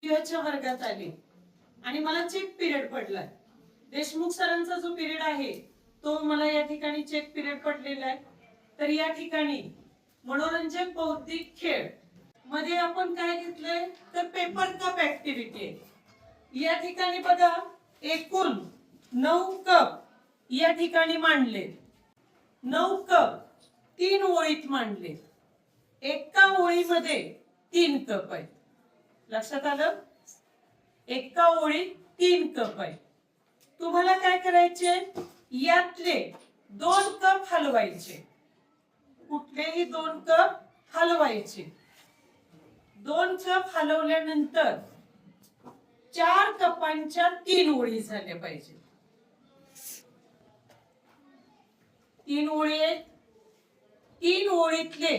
च्या वर्गात आले आणि मला चेक पिरियड पडलाय. देशमुख सरांचा जो पिरियड आहे तो मला या ठिकाणी चेक पिरियड पडलेला आहे. तर या ठिकाणी मनोरंजक बौद्धिक खेळ मध्ये आपण काय घेतलंय तर पेपर कप ऍक्टिव्हिटी आहे. या ठिकाणी बघा एकूण 9 कप या ठिकाणी मांडले. 9 कप 3 ओळीत मांडले. एका ओळीमध्ये 3 कप आहेत. लक्षात आलं? एका ओळीत 3 कप आहेत. तुम्हाला काय करायचे यातले 2 कप हलवायचे. कुठलेही 2 कप हलवायचे. 2 कप हलवल्यानंतर 4 कपांच्या 3 ओळी झाल्या पाहिजे. 3 ओळी आहेत. 3 ओळीतले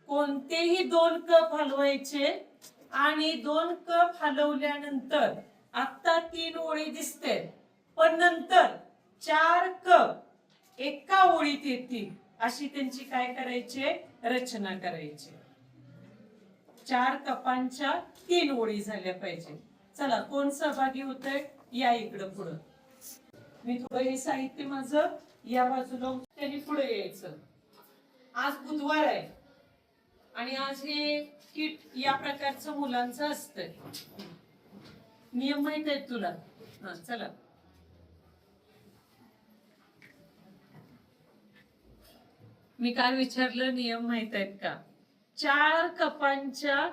कोणतेही 2 कप हलवायचे आणि 2 कप हलवल्यानंतर आता 3 ओळी दिसते पण नंतर 4 कप एका ओळीत येतील अशी त्यांची काय करायचे रचना करायची. 4 कपांच्या 3 ओळी झाल्या पाहिजे. चला कोण सहभागी होतंय या इकडं पुढं. मी थोडं हे साहित्य माझं या बाजूला त्यांनी पुढे यायचं. आज बुधवार आहे आणि आज हे किट या प्रकारचं मुलांचं असतंय. नियम माहित आहेत तुला? हा चला. मी काय विचारलं नियम माहित आहेत का? 4 कपांच्या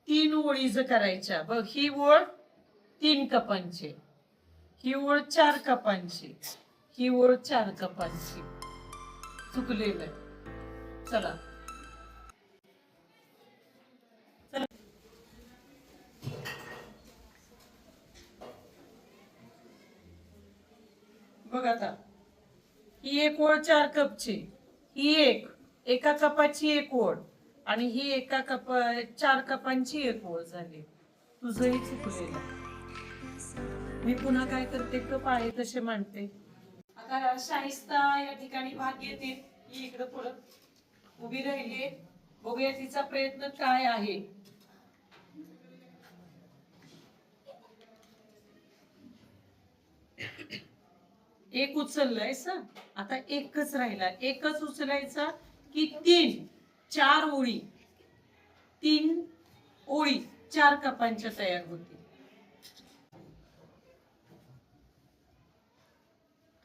3 ओळी करायच्या. बघ ही ओळ 3 कपांची, ही ओळ 4 कपांची, ही ओळ 4 कपांची. चुकलेलं. चला बघ आता ही एक ओळ 4 कपची, ही एका कपाची एक ओळ आणि ही 4 कपांची एक ओळ झाली. तुझंही चुकलेलं. मी पुन्हा काय करते कप आहे तसे मांडते. आता शाहिस्ता या ठिकाणी भाग घेते. ही इकडं पुढं उभी राहिली. बघूया तिचा प्रयत्न काय आहे. एक उचललायस. आता एकच राहिला. एकच उचलायचा की 4 ओळी 3 ओळी 4 कपांच्या तयार होतील.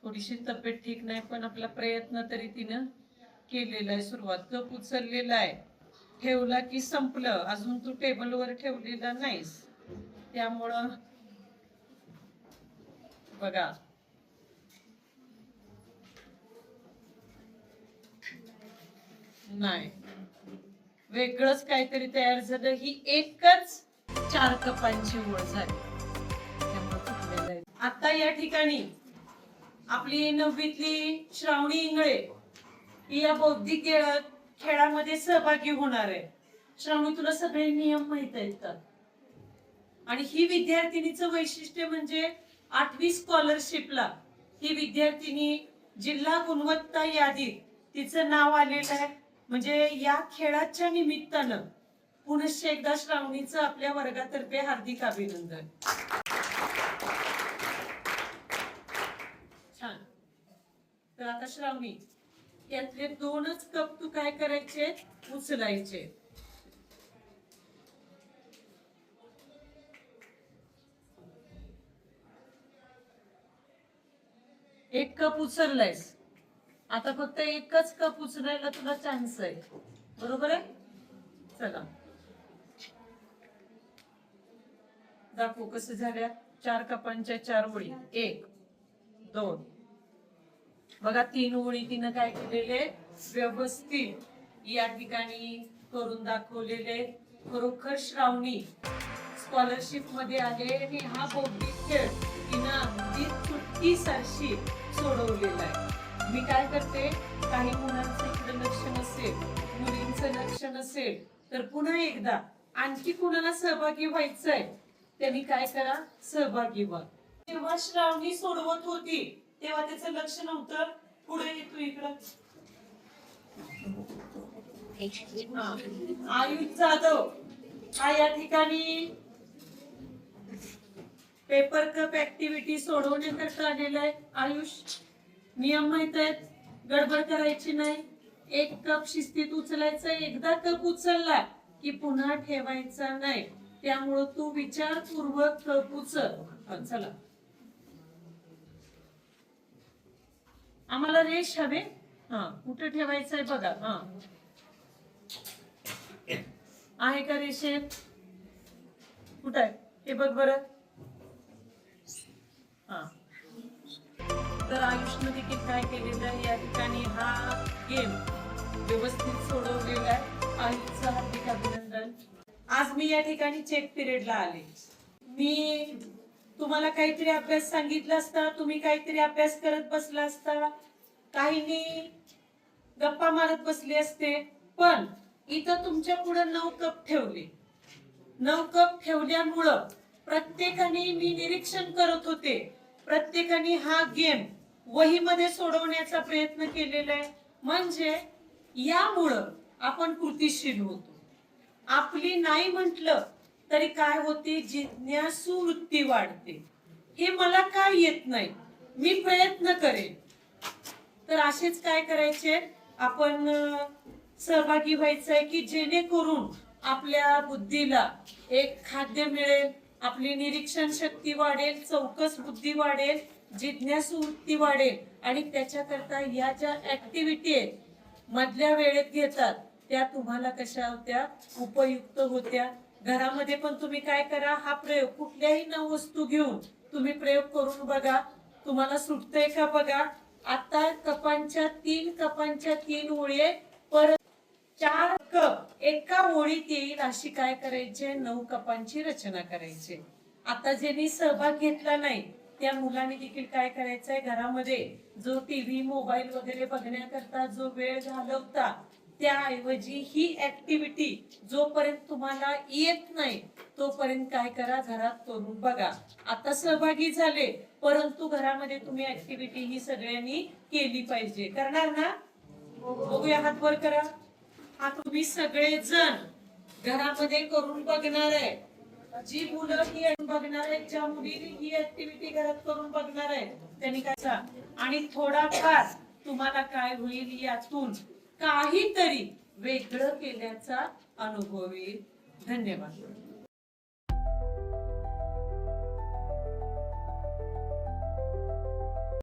थोडीशी तब्येत ठीक नाही पण आपला प्रयत्न तरी तिनं केलेला आहे. सुरुवात कप उचललेला आहे. ठेवला की संपलं. अजून तू टेबलवर ठेवलेला नाहीस त्यामुळं बघा नाही वेगळंच काहीतरी तयार झालं. ही एकच 4 कपांची ओळ झाली. आता या ठिकाणी आपली 9वीतली श्रावणी इंगळे ही या बौद्धिक खेळामध्ये सहभागी होणार आहे. श्रावणी तुला सगळे नियम माहित आहेत का? आणि ही विद्यार्थिनीचं वैशिष्ट्य म्हणजे 8वी स्कॉलरशिपला ही विद्यार्थिनी जिल्हा गुणवत्ता यादीत तिचं नाव आलेलं आहे. म्हणजे या खेळाच्या निमित्तानं पुनश्च एकदा श्रावणीचं आपल्या वर्गातर्फे हार्दिक अभिनंदन. छान. तर आता श्रावणी यातले 2च कप तू काय करायचे उचलायचे. एक कप उचललायस. आता फक्त एकच कप उचलायला तुला चान्स आहे. बरोबर आहे? चला दाखव कसं झाल्या. 4 कपांच्या 4 ओळी. 1 2 बघा 3 ओळी तिनं काय केलेले व्यवस्थित या ठिकाणी करून दाखवलेले. खरोखर श्रावणी स्कॉलरशिप मध्ये आले आणि हा बौद्धिक खेळ तिनं अगदी चुटकी सारशी सोडवलेला आहे. मी काय करते काही मुलांचं इकडे लक्ष नसेल मुलींचं लक्ष नसेल तर पुन्हा एकदा आणखी कुणाला सहभागी व्हायचंय त्यांनी काय करा सहभागी व्हा. जेव्हा श्रावणी सोडवत होती तेव्हा त्याचं लक्ष नव्हतं. पुढे येतो इकडं आयुष जाधव हा या ठिकाणी पेपर कप ऍक्टिव्हिटी सोडवण्याकरता आलेला आहे आयुष. नियम माहित आहेत, गडबड करायची नाही. एक कप शिस्तीत उचलायचा, एकदा कप उचलला की पुन्हा ठेवायचा नाही. त्यामुळं तू विचारपूर्वक कप उचल. चला, आम्हाला रेष हवे. हा, कुठे ठेवायचंय बघा. हा, आहे का रेषेत? कुठं आहे हे बघ बरं. हा, तर आयुषने देखील काय केलेलं आहे या ठिकाणी, हा गेम व्यवस्थित सोडवलेला आहे. आयुषचं हार्दिक अभिनंदन. आज मी या ठिकाणी चेक पिरियडला आले. मी तुम्हाला काहीतरी अभ्यास सांगितला असता, तुम्ही काहीतरी अभ्यास करत बसला असता, काहींनी गप्पा मारत बसले असते. पण इथं तुमच्या पुढे 9 कप ठेवले. 9 कप ठेवल्यामुळं प्रत्येकाने, मी निरीक्षण करत होते, प्रत्येकाने हा गेम वहीमध्ये सोडवण्याचा प्रयत्न केलेला आहे. म्हणजे यामुळं आपण कृतीशील होतो. आपली नाही म्हटलं तरी काय होते, जिज्ञासू वृत्ती वाढते. हे मला काय येत नाही, मी प्रयत्न करेन. तर असेच काय करायचे, आपण सहभागी व्हायचंय की जेणेकरून आपल्या बुद्धीला एक खाद्य मिळेल, आपली निरीक्षण शक्ती वाढेल, चौकस बुद्धी वाढेल, जिज्ञासू वृत्ती वाढेल. आणि त्याच्याकरता या ज्या ऍक्टिव्हिटी आहेत मधल्या वेळेत घेतात त्या तुम्हाला कशा होत्या, उपयुक्त होत्या. घरामध्ये पण तुम्ही काय करा, हा प्रयोग कुठल्याही 9 वस्तू घेऊन तुम्ही प्रयोग करून बघा, तुम्हाला सुटतंय का बघा. आता कपांच्या 3 ओळी, परत 4 कप एका ओळीत येईल अशी काय करायचे, 9 कपांची रचना करायची. आता ज्यांनी सहभाग घेतला नाही त्या मुलांनी देखील काय करायचंय, घरामध्ये जो टीव्ही मोबाईल वगैरे बघण्याकरता जो वेळ घालवता, त्याऐवजी ही ऍक्टिव्हिटी जोपर्यंत तुम्हाला येत नाही तोपर्यंत काय करा, घरात करून बघा. आता सहभागी झाले, परंतु घरामध्ये तुम्ही ऍक्टिव्हिटी ही सगळ्यांनी केली पाहिजे. करणार ना? बघूया, हात वर करा. हा तुम्ही सगळेजण घरामध्ये करून बघणार आहे. जी मुलं ही बघणार आहेत, ज्या मुली ही ऍक्टिव्हिटी घरात करून बघणार आहेत, त्यांनी काय, आणि थोडाफार तुम्हाला काय होईल, यातून काहीतरी वेगळं केल्याचा अनुभव येईल. धन्यवाद.